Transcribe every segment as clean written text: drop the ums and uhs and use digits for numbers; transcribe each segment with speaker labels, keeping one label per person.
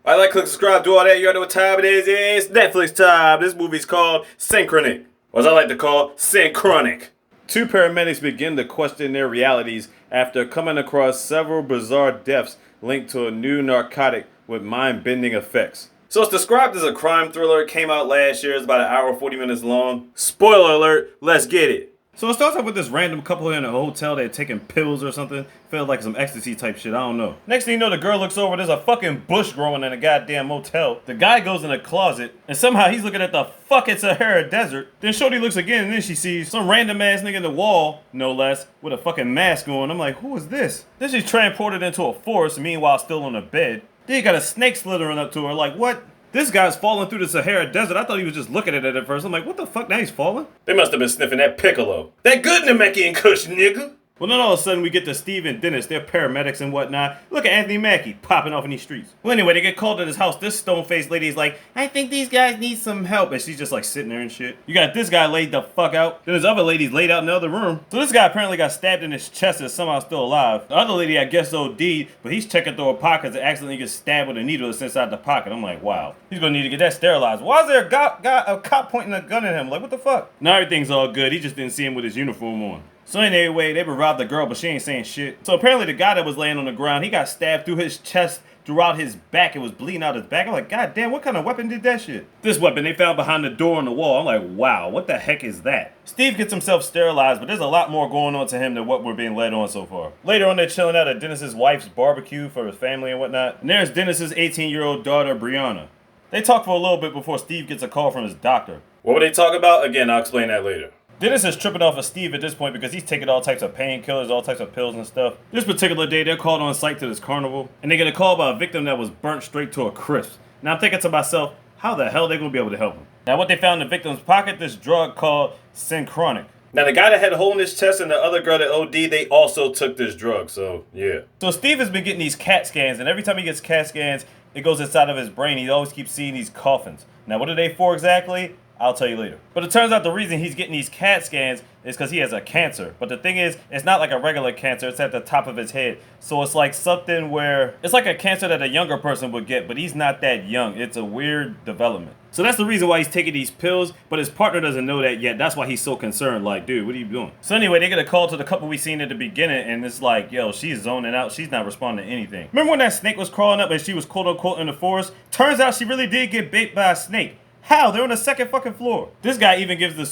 Speaker 1: I like, click, subscribe, do all that. You already know what time it is. It's Netflix time. This movie's called Synchronic, or as I like to call, Synchronic. Two paramedics begin to question their realities after coming across several bizarre deaths linked to a new narcotic with mind-bending effects. So it's described as a crime thriller. It came out last year. It's about an hour, 40 minutes long. Spoiler alert, let's get it. So it starts off with this random couple in a hotel. They're taking pills or something. Feels like some ecstasy type shit. I don't know. Next thing you know, the girl looks over. There's a fucking bush growing in a goddamn motel. The guy goes in a closet, and somehow he's looking at the fucking Sahara Desert. Then Shorty looks again, and then she sees some random ass nigga in the wall, no less, with a fucking mask on. I'm like, who is this? Then she's transported into a forest, meanwhile still on a bed. Then you got a snake slithering up to her. Like, what? This guy's falling through the Sahara Desert. I thought he was just looking at it at first. I'm like, what the fuck? Now he's falling? They must have been sniffing that piccolo. That good Namekian Kush, nigga. Well, then all of a sudden we get to Steve and Dennis. They're paramedics and whatnot. Look at Anthony Mackie popping off in these streets. Well, anyway, they get called to his house. This stone-faced lady is like, I think these guys need some help. And she's just like sitting there and shit. You got this guy laid the fuck out. Then this other lady's laid out in the other room. So this guy apparently got stabbed in his chest and is somehow still alive. The other lady, I guess, OD'd, but he's checking through her pockets and accidentally gets stabbed with a needle that's inside the pocket. I'm like, wow. He's gonna need to get that sterilized. Why is there a cop pointing a gun at him? Like, what the fuck? Now everything's all good. He just didn't see him with his uniform on. So anyway, they robbed the girl, but she ain't saying shit. So apparently the guy that was laying on the ground, he got stabbed through his chest, throughout his back. It was bleeding out his back. I'm like, god damn, what kind of weapon did that shit? This weapon they found behind the door on the wall. I'm like, wow, what the heck is that? Steve gets himself sterilized, but there's a lot more going on to him than what we're being led on so far. Later on, they're chilling out at Dennis's wife's barbecue for his family and whatnot. And there's Dennis's 18-year-old daughter, Brianna. They talk for a little bit before Steve gets a call from his doctor. What were they talking about? Again, I'll explain that later. Dennis is tripping off of Steve at this point because he's taking all types of painkillers, all types of pills and stuff. This particular day, they're called on site to this carnival, and they get a call about a victim that was burnt straight to a crisp. Now I'm thinking to myself, how the hell are they going to be able to help him? Now what they found in the victim's pocket, this drug called Synchronic. Now the guy that had a hole in his chest and the other girl that OD'd, they also took this drug, so yeah. So Steve has been getting these CAT scans, and every time he gets CAT scans, it goes inside of his brain. He always keeps seeing these coffins. Now what are they for exactly? I'll tell you later. But it turns out the reason he's getting these CAT scans is because he has a cancer. But the thing is, it's not like a regular cancer. It's at the top of his head. So it's like something where, it's like a cancer that a younger person would get, but he's not that young. It's a weird development. So that's the reason why he's taking these pills, but his partner doesn't know that yet. That's why he's so concerned. Like, dude, what are you doing? So anyway, they get a call to the couple we seen at the beginning, and it's like, yo, she's zoning out. She's not responding to anything. Remember when that snake was crawling up and she was quote unquote in the forest? Turns out she really did get bit by a snake. How? They're on the second fucking floor. This guy even gives the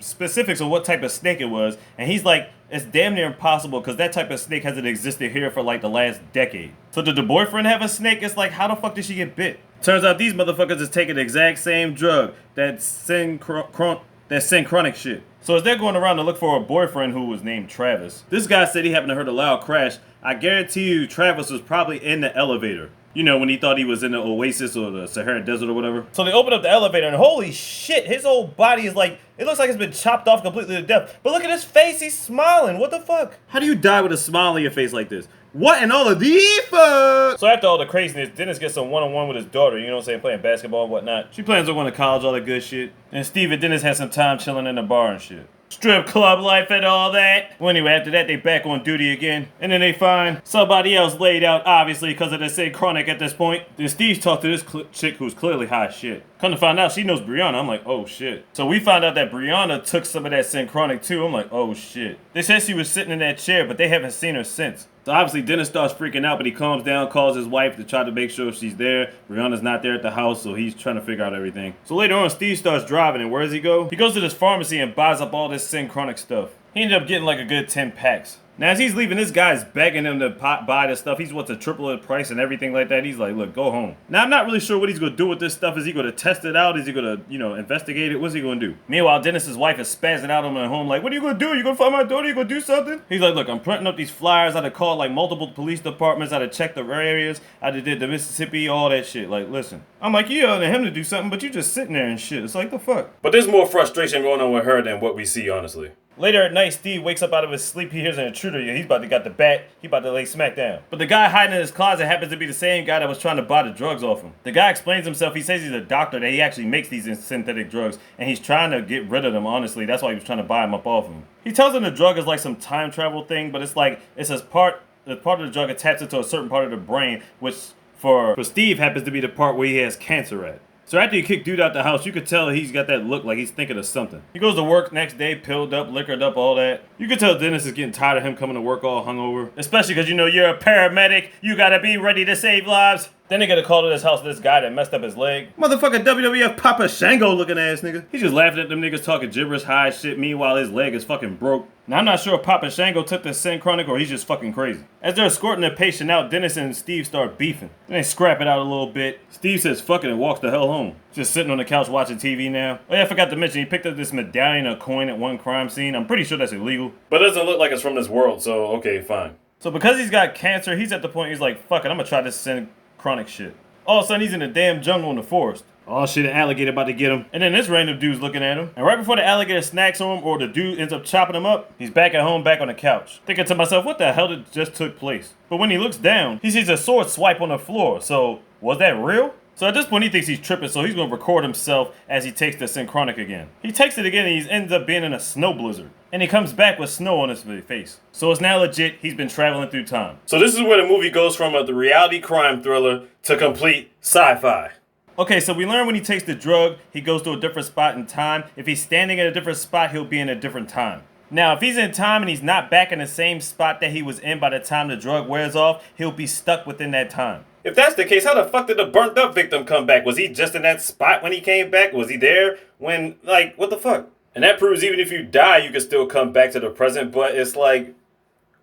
Speaker 1: specifics of what type of snake it was, and he's like, it's damn near impossible because that type of snake hasn't existed here for like the last decade. So did the boyfriend have a snake? It's like, how the fuck did she get bit? Turns out these motherfuckers is taking the exact same drug, that synchronic shit. So as they're going around to look for a boyfriend who was named Travis, this guy said he happened to heard a loud crash. I guarantee you Travis was probably in the elevator. You know, when he thought he was in the Oasis or the Sahara Desert or whatever. So they open up the elevator and holy shit, his whole body is like, it looks like it's been chopped off completely to death. But look at his face, he's smiling. What the fuck? How do you die with a smile on your face like this? What in all of these fuck? So after all the craziness, Dennis gets some one-on-one with his daughter, you know what I'm saying, playing basketball and whatnot. She plans on going to college, all that good shit. And Steve and Dennis had some time chilling in the bar and shit. Strip club life and all that. Well, anyway, after that, they back on duty again. And then they find somebody else laid out, obviously, because of the Synchronic at this point. Then Steve talked to this chick who's clearly high as shit. Come to find out, she knows Brianna. I'm like, oh shit. So we found out that Brianna took some of that Synchronic too. I'm like, oh shit. They said she was sitting in that chair, but they haven't seen her since. So obviously Dennis starts freaking out, but he calms down, calls his wife to try to make sure she's there. Brianna's not there at the house, so he's trying to figure out everything. So later on, Steve starts driving, and where does he go? He goes to this pharmacy and buys up all this Synchronic stuff. He ended up getting like a good 10 packs. Now, as he's leaving, this guy's begging him to buy this stuff. He's wants to triple the price and everything like that. He's like, look, go home. Now, I'm not really sure what he's going to do with this stuff. Is he going to test it out? Is he going to, investigate it? What's he going to do? Meanwhile, Dennis's wife is spazzing out on him at home like, what are you going to do? You going to find my daughter? You going to do something? He's like, look, I'm printing up these flyers. I'd have called like multiple police departments. I'd have checked the areas. I'd have did the Mississippi, all that shit. Like, listen. I'm like, you yelling at him to do something, but you just sitting there and shit. It's like, the fuck? But there's more frustration going on with her than what we see, honestly. Later at night, Steve wakes up out of his sleep. He hears an intruder. He's about to get the bat. He about to lay smack down. But the guy hiding in his closet happens to be the same guy that was trying to buy the drugs off him. The guy explains himself. He says he's a doctor, that he actually makes these synthetic drugs, and he's trying to get rid of them, honestly. That's why he was trying to buy them up off him. He tells him the drug is like some time travel thing, but it's like, it's as part of the drug attached to a certain part of the brain, which for Steve happens to be the part where he has cancer at. So after he kicked dude out the house, you could tell he's got that look like he's thinking of something. He goes to work next day, pilled up, liquored up, all that. You could tell Dennis is getting tired of him coming to work all hungover. Especially because, you know, you're a paramedic. You gotta be ready to save lives. Then they get a call to this house, this guy that messed up his leg. Motherfucking WWF Papa Shango looking ass nigga. He's just laughing at them niggas talking gibberish high shit, meanwhile his leg is fucking broke. Now I'm not sure if Papa Shango took the Synchronic or he's just fucking crazy. As they're escorting the patient out, Dennis and Steve start beefing. Then they scrap it out a little bit. Steve says fuck it and walks the hell home. Just sitting on the couch watching TV now. Oh yeah, I forgot to mention, he picked up this medallion or coin at one crime scene. I'm pretty sure that's illegal. But it doesn't look like it's from this world, so okay, fine. So because he's got cancer, he's at the point he's like, fuck it, I'm gonna try this Synchronic shit. All of a sudden, he's in a damn jungle in the forest. Oh shit, an alligator about to get him. And then this random dude's looking at him. And right before the alligator snacks on him or the dude ends up chopping him up, he's back at home, back on the couch. Thinking to myself, what the hell did just took place? But when he looks down, he sees a sword swipe on the floor. So, was that real? So at this point, he thinks he's tripping, so he's going to record himself as he takes the Synchronic again. He takes it again, and he ends up being in a snow blizzard. And he comes back with snow on his face. So it's now legit, he's been traveling through time. So this is where the movie goes from the reality crime thriller to complete sci-fi. Okay, so we learn when he takes the drug, he goes to a different spot in time. If he's standing at a different spot, he'll be in a different time. Now, if he's in time and he's not back in the same spot that he was in by the time the drug wears off, he'll be stuck within that time. If that's the case, how the fuck did the burnt up victim come back? Was he just in that spot when he came back? Was he there when, like, what the fuck? And that proves even if you die, you can still come back to the present, but it's like,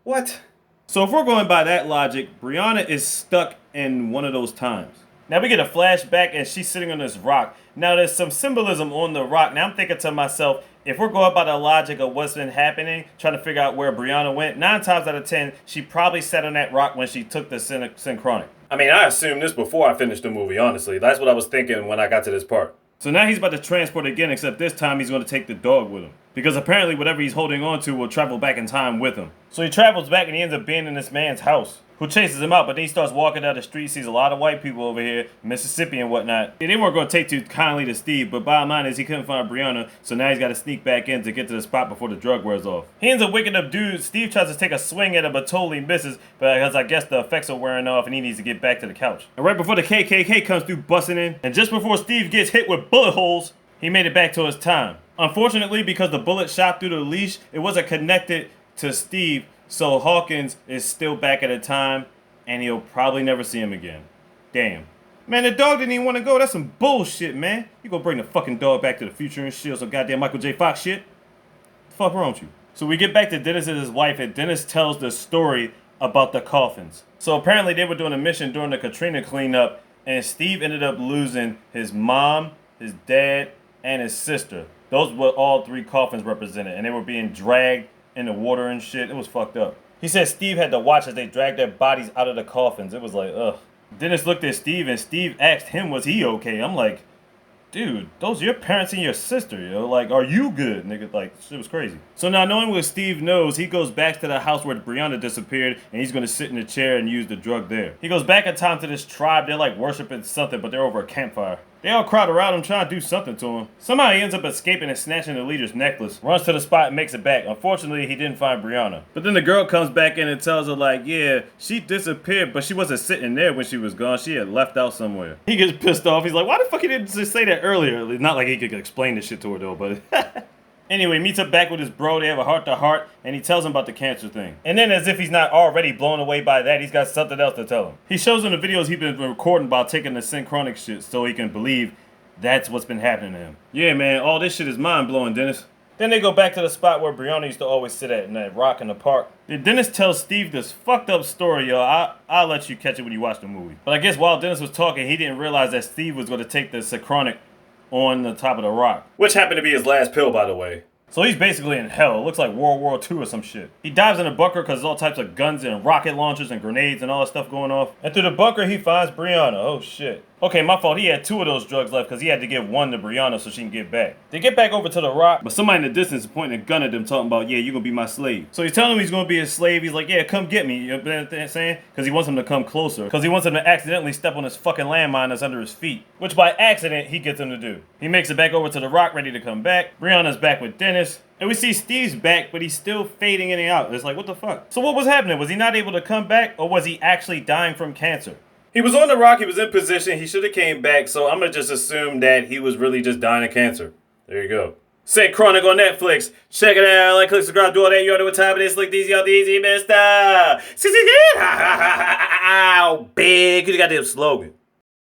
Speaker 1: what? So if we're going by that logic, Brianna is stuck in one of those times. Now we get a flashback and she's sitting on this rock. Now there's some symbolism on the rock. Now I'm thinking to myself, if we're going by the logic of what's been happening, trying to figure out where Brianna went, 9 times out of 10, she probably sat on that rock when she took the Synchronic. I mean, I assumed this before I finished the movie, honestly. That's what I was thinking when I got to this part. So now he's about to transport again, except this time he's going to take the dog with him. Because apparently whatever he's holding on to will travel back in time with him. So he travels back and he ends up being in this man's house, who chases him out, but then he starts walking down the street, sees a lot of white people over here, Mississippi and whatnot. They weren't going to take too kindly to Steve, but bottom line is he couldn't find Brianna, so now he's got to sneak back in to get to the spot before the drug wears off. He ends up waking up dude. Steve tries to take a swing at him, but totally misses, because I guess the effects are wearing off and he needs to get back to the couch. And right before the KKK comes through busting in, and just before Steve gets hit with bullet holes, he made it back to his time. Unfortunately, because the bullet shot through the leash, it wasn't connected to Steve, so Hawkins is still back at a time, and he'll probably never see him again. Damn. Man, the dog didn't even want to go. That's some bullshit, man. You gonna bring the fucking dog back to the future and shit, some goddamn Michael J. Fox shit? The fuck wrong with you? So we get back to Dennis and his wife, and Dennis tells the story about the coffins. So apparently they were doing a mission during the Katrina cleanup, and Steve ended up losing his mom, his dad, and his sister. Those were all 3 coffins represented, and they were being dragged in the water and shit. It was fucked up. He said Steve had to watch as they dragged their bodies out of the coffins. It was like, ugh. Dennis looked at Steve, and Steve asked him, was he okay? I'm like, dude, those are your parents and your sister, yo. Like, are you good, nigga? Like, shit was crazy. So now, knowing what Steve knows, he goes back to the house where Brianna disappeared, and he's going to sit in a chair and use the drug there. He goes back in time to this tribe. They're like worshiping something, but they're over a campfire. They all crowd around him trying to do something to him. Somehow he ends up escaping and snatching the leader's necklace, runs to the spot and makes it back. Unfortunately, he didn't find Brianna. But then the girl comes back in and tells her like, yeah, she disappeared, but she wasn't sitting there when she was gone. She had left out somewhere. He gets pissed off. He's like, why the fuck he didn't just say that earlier? Not like he could explain this shit to her though, but... Anyway, he meets up back with his bro. They have a heart-to-heart, and he tells him about the cancer thing. And then, as if he's not already blown away by that, he's got something else to tell him. He shows him the videos he's been recording about taking the Synchronic shit so he can believe that's what's been happening to him. Yeah, man, all this shit is mind-blowing, Dennis. Then they go back to the spot where Brianna used to always sit at, in that rock in the park. Then Dennis tells Steve this fucked up story, y'all. I'll let you catch it when you watch the movie. But I guess while Dennis was talking, he didn't realize that Steve was going to take the Synchronic on the top of the rock. Which happened to be his last pill, by the way. So he's basically in hell. It looks like World War II or some shit. He dives in a bunker because there's all types of guns and rocket launchers and grenades and all that stuff going off. And through the bunker, he finds Brianna. Oh, shit. Okay, my fault. He had 2 of those drugs left because he had to give 1 to Brianna so she can get back. They get back over to the rock, but somebody in the distance is pointing a gun at them talking about, yeah, you're going to be my slave. So he's telling him he's going to be his slave. He's like, yeah, come get me. You know what I'm saying? Because he wants him to come closer. Because he wants him to accidentally step on this fucking landmine that's under his feet. Which by accident, he gets him to do. He makes it back over to the rock, ready to come back. Brianna's back with Dennis. And we see Steve's back, but he's still fading in and out. It's like, what the fuck? So what was happening? Was he not able to come back, or was he actually dying from cancer? He was on the rock. He was in position. He should have came back. So I'm going to just assume that he was really just dying of cancer. There you go. Synchronic on Netflix. Check it out. Like, click, subscribe, do all that. You already know what time it is. Like these, y'all, easy, mister. Ow, big. You got the slogan.